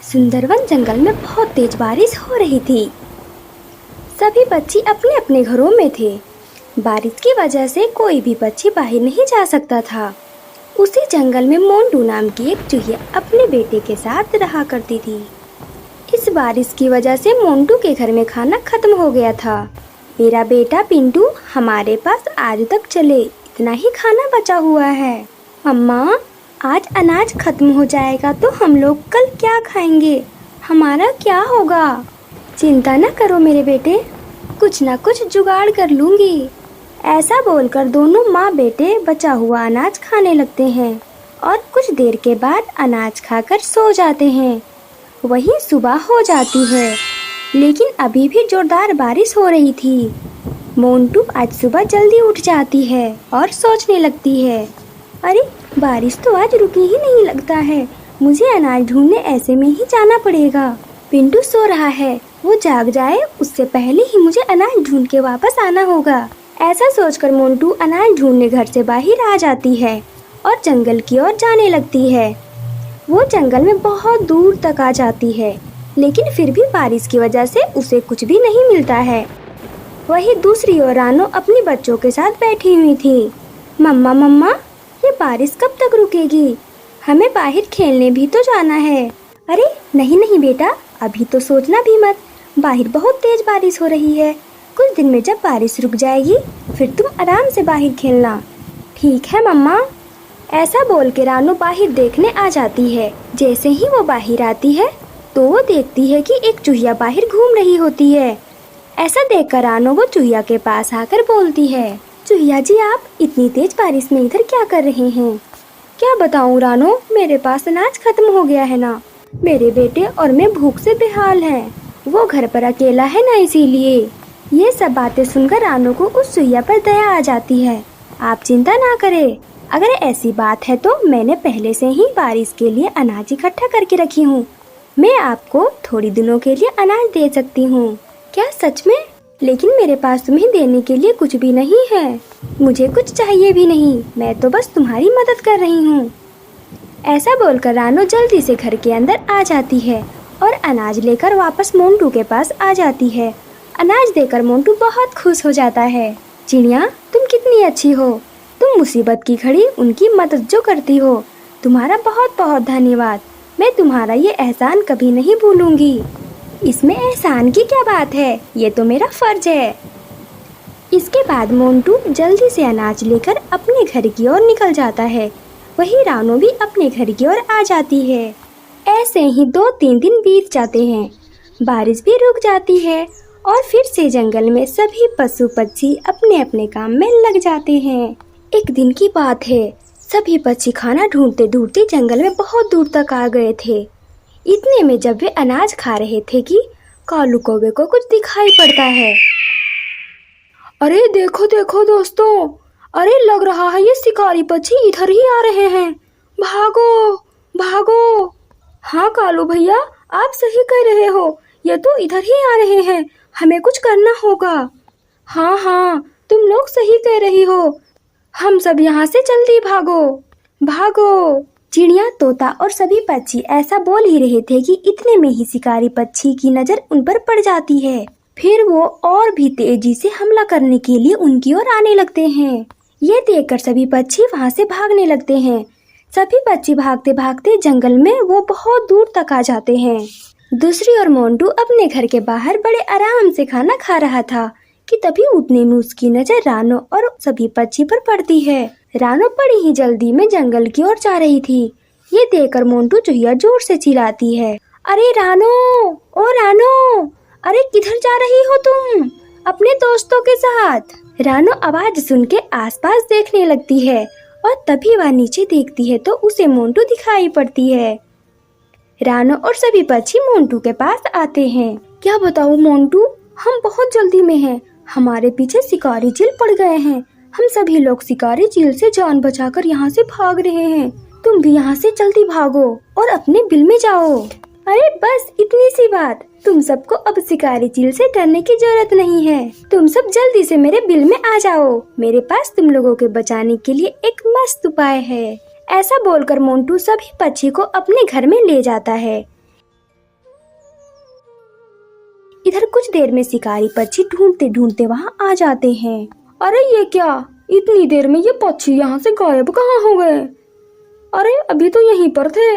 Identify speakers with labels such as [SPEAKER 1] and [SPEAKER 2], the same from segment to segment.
[SPEAKER 1] सुंदरवन जंगल में बहुत तेज बारिश हो रही थी। सभी पक्षी अपने अपने घरों में थे। बारिश की वजह से कोई भी पक्षी बाहर नहीं जा सकता था। उसी जंगल में मोंटू नाम की एक चूहिया अपने बेटे के साथ रहा करती थी। इस बारिश की वजह से मोंटू के घर में खाना खत्म हो गया था। मेरा बेटा पिंटू, हमारे पास आज तक चले इतना ही खाना बचा हुआ है। मम्मा, आज अनाज खत्म हो जाएगा तो हम लोग कल क्या खाएंगे? हमारा क्या होगा? चिंता न करो मेरे बेटे, कुछ न कुछ जुगाड़ कर लूंगी। ऐसा बोलकर दोनों माँ बेटे बचा हुआ अनाज खाने लगते हैं और कुछ देर के बाद अनाज खाकर सो जाते हैं। वहीं सुबह हो जाती है, लेकिन अभी भी जोरदार बारिश हो रही थी। मोंटू आज सुबह जल्दी उठ जाती है और सोचने लगती है, अरे बारिश तो आज रुकी ही नहीं लगता है, मुझे अनाज ढूंढने ऐसे में ही जाना पड़ेगा। पिंटू सो रहा है, वो जाग जाए उससे पहले ही मुझे अनाज ढूंढ के वापस आना होगा। ऐसा सोचकर मोंटू अनाज ढूंढने घर से बाहर आ जाती है और जंगल की ओर जाने लगती है। वो जंगल में बहुत दूर तक आ जाती है, लेकिन फिर भी बारिश की वजह से उसे कुछ भी नहीं मिलता है। वहीं दूसरी ओर रानो अपने बच्चों के साथ बैठी हुई थी। मम्मा मम्मा, ये बारिश कब तक रुकेगी? हमें बाहर खेलने भी तो जाना है। अरे नहीं नहीं बेटा, अभी तो सोचना भी मत, बाहर बहुत तेज बारिश हो रही है। कुछ दिन में जब बारिश रुक जाएगी फिर तुम आराम से बाहर खेलना। ठीक है मम्मा। ऐसा बोल के रानो बाहर देखने आ जाती है। जैसे ही वो बाहर आती है तो वो देखती है कि एक चूहिया बाहर घूम रही होती है। ऐसा देखकर रानो वो चूहिया के पास आकर बोलती है, चूहिया जी, आप इतनी तेज बारिश में इधर क्या कर रहे हैं? क्या बताऊं रानो, मेरे पास अनाज खत्म हो गया है ना। मेरे बेटे और मैं भूख से बेहाल हैं। वो घर पर अकेला है ना, इसीलिए। ये सब बातें सुनकर रानो को उस चूहिया पर दया आ जाती है। आप चिंता ना करें, अगर ऐसी बात है तो मैंने पहले से ही बारिश के लिए अनाज इकट्ठा करके रखी हूँ। मैं आपको थोड़ी दिनों के लिए अनाज दे सकती हूँ। क्या सच में? लेकिन मेरे पास तुम्हें देने के लिए कुछ भी नहीं है। मुझे कुछ चाहिए भी नहीं, मैं तो बस तुम्हारी मदद कर रही हूँ। ऐसा बोलकर रानो जल्दी से घर के अंदर आ जाती है और अनाज लेकर वापस मोंटू के पास आ जाती है। अनाज देकर मोंटू बहुत खुश हो जाता है। चिड़िया, तुम कितनी अच्छी हो, तुम मुसीबत की घड़ी उनकी मदद जो करती हो, तुम्हारा बहुत बहुत धन्यवाद। मैं तुम्हारा ये एहसान कभी नहीं भूलूंगी। इसमें एहसान की क्या बात है, ये तो मेरा फर्ज है। इसके बाद मोंटू जल्दी से अनाज लेकर अपने घर की ओर निकल जाता है। वहीं रानो भी अपने घर की ओर आ जाती है। ऐसे ही 2-3 दिन बीत जाते हैं। बारिश भी रुक जाती है और फिर से जंगल में सभी पशु पक्षी अपने अपने काम में लग जाते हैं। एक दिन की बात है, सभी पक्षी खाना ढूंढते ढूंढते जंगल में बहुत दूर तक आ गए थे। इतने में जब वे अनाज खा रहे थे कि कालू कौवे को कुछ दिखाई पड़ता है। अरे देखो देखो दोस्तों, अरे लग रहा है ये शिकारी पक्षी इधर ही आ रहे हैं। भागो भागो। हाँ कालू भैया, आप सही कह रहे हो, ये तो इधर ही आ रहे हैं, हमें कुछ करना होगा। हाँ हाँ, तुम लोग सही कह रही हो, हम सब यहाँ से जल्दी भागो भागो। चिड़िया, तोता और सभी पक्षी ऐसा बोल ही रहे थे कि इतने में ही शिकारी पक्षी की नजर उन पर पड़ जाती है। फिर वो और भी तेजी से हमला करने के लिए उनकी ओर आने लगते हैं। ये देखकर सभी पक्षी वहाँ से भागने लगते हैं। सभी पक्षी भागते भागते जंगल में वो बहुत दूर तक आ जाते हैं। दूसरी ओर मोंटू अपने घर के बाहर बड़े आराम से खाना खा रहा था कि तभी उतने में उसकी नजर रानो और सभी पक्षी पर पड़ती है। रानो बड़ी ही जल्दी में जंगल की ओर जा रही थी। ये देखकर मोंटू चूहिया जोर से चिल्लाती है, अरे रानो, ओ रानो, अरे किधर जा रही हो तुम अपने दोस्तों के साथ? रानो आवाज सुन के आसपास देखने लगती है और तभी वह नीचे देखती है तो उसे मोंटू दिखाई पड़ती है। रानो और सभी पक्षी मोंटू के पास आते हैं। क्या बताऊं मोंटू, हम बहुत जल्दी में हैं, हमारे पीछे शिकारी चील पड़ गए हैं। हम सभी लोग शिकारी चील से जान बचाकर यहाँ से भाग रहे हैं। तुम भी यहाँ से जल्दी भागो और अपने बिल में जाओ। अरे बस इतनी सी बात, तुम सबको अब शिकारी चील से डरने की जरूरत नहीं है। तुम सब जल्दी से मेरे बिल में आ जाओ, मेरे पास तुम लोगों के बचाने के लिए एक मस्त उपाय है। ऐसा बोलकर मोंटू सभी पक्षी को अपने घर में ले जाता है। इधर कुछ देर में शिकारी पक्षी ढूंढते ढूंढते वहाँ आ जाते हैं। अरे ये क्या, इतनी देर में ये पक्षी यहाँ से गायब कहाँ हो गए? अरे अभी तो यहीं पर थे।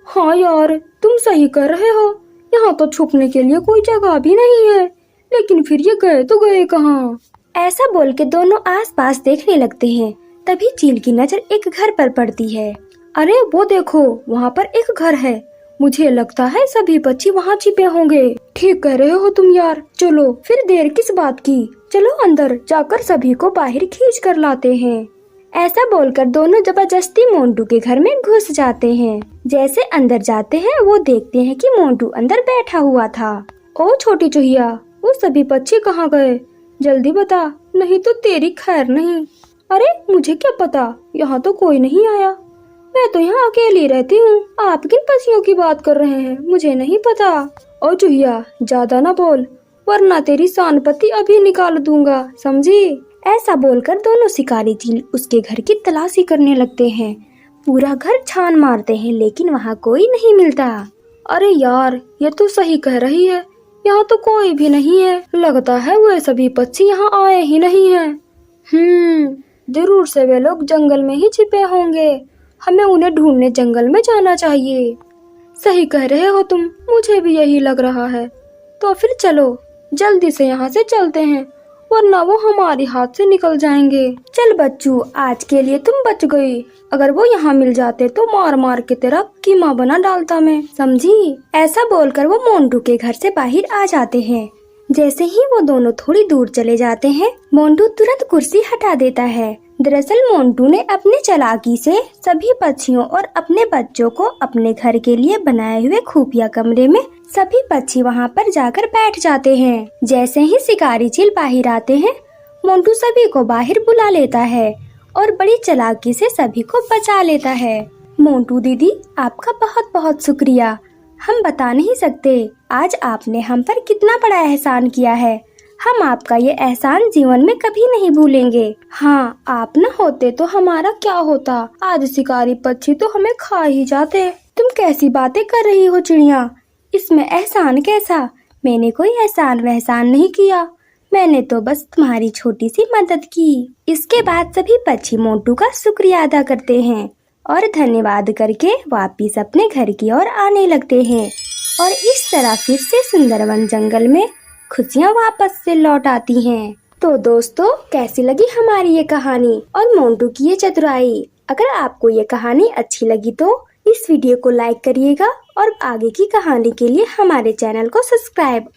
[SPEAKER 1] हाँ यार, तुम सही कर रहे हो, यहाँ तो छुपने के लिए कोई जगह भी नहीं है, लेकिन फिर ये गए तो गए कहाँ? ऐसा बोल के दोनों आसपास देखने लगते हैं। तभी चील की नजर एक घर पर पड़ती है। अरे वो देखो, वहाँ पर एक घर है। मुझे लगता है सभी पक्षी वहाँ छिपे होंगे। ठीक कह रहे हो तुम यार, चलो फिर देर किस बात की, चलो अंदर जाकर सभी को बाहर खींच कर लाते हैं। ऐसा बोलकर दोनों जबरदस्ती मोंटू के घर में घुस जाते हैं। जैसे अंदर जाते हैं वो देखते हैं कि मोंटू अंदर बैठा हुआ था। ओ छोटी चूहिया, वो सभी पक्षी कहाँ गए? जल्दी बता, नहीं तो तेरी खैर नहीं। अरे मुझे क्या पता, यहाँ तो कोई नहीं आया, मैं तो यहाँ अकेली रहती हूँ। आप किन पक्षियों की बात कर रहे हैं, मुझे नहीं पता। ओ चूहिया, ज्यादा ना बोल, वरना तेरी सांपत्ति अभी निकाल दूंगा, समझी? ऐसा बोलकर दोनों शिकारी चील उसके घर की तलाशी करने लगते हैं। पूरा घर छान मारते हैं लेकिन वहाँ कोई नहीं मिलता। अरे यार, ये तो सही कह रही है, यहाँ तो कोई भी नहीं है। लगता है वे सभी पक्षी यहाँ आए ही नहीं हैं। जरूर से वे लोग जंगल में ही छिपे होंगे। हमें उन्हें ढूंढने जंगल में जाना चाहिए। सही कह रहे हो तुम, मुझे भी यही लग रहा है। तो फिर चलो जल्दी से यहाँ से चलते हैं, वरना वो हमारे हाथ से निकल जाएंगे। चल बच्चू, आज के लिए तुम बच गई। अगर वो यहाँ मिल जाते तो मार मार के तेरा कीमा बना डालता मैं, समझी? ऐसा बोलकर वो मोंटू के घर से बाहर आ जाते हैं। जैसे ही वो दोनों थोड़ी दूर चले जाते हैं, मोंटू तुरंत कुर्सी हटा देता है। दरअसल मोंटू ने अपने चालाकी से सभी पक्षियों और अपने बच्चों को अपने घर के लिए बनाए हुए खुफिया कमरे में सभी पक्षी वहाँ पर जाकर बैठ जाते हैं। जैसे ही शिकारी चील बाहर आते हैं, मोंटू सभी को बाहर बुला लेता है और बड़ी चालाकी से सभी को बचा लेता है। मोंटू दीदी, आपका बहुत बहुत शुक्रिया। हम बता नहीं सकते आज आपने हम पर कितना बड़ा एहसान किया है। हम आपका ये एहसान जीवन में कभी नहीं भूलेंगे। हाँ, आप न होते तो हमारा क्या होता, आज शिकारी पक्षी तो हमें खा ही जाते। तुम कैसी बातें कर रही हो चिड़िया, इसमें एहसान कैसा? मैंने कोई एहसान वहसान नहीं किया, मैंने तो बस तुम्हारी छोटी सी मदद की। इसके बाद सभी पक्षी मोंटू का शुक्रिया अदा करते हैं और धन्यवाद करके वापिस अपने घर की ओर आने लगते हैं। और इस तरह फिर से सुंदरवन जंगल में खुशियाँ वापस से लौट आती हैं। तो दोस्तों, कैसी लगी हमारी ये कहानी और मोंटू की ये चतुराई? अगर आपको ये कहानी अच्छी लगी तो इस वीडियो को लाइक करिएगा और आगे की कहानी के लिए हमारे चैनल को सब्सक्राइब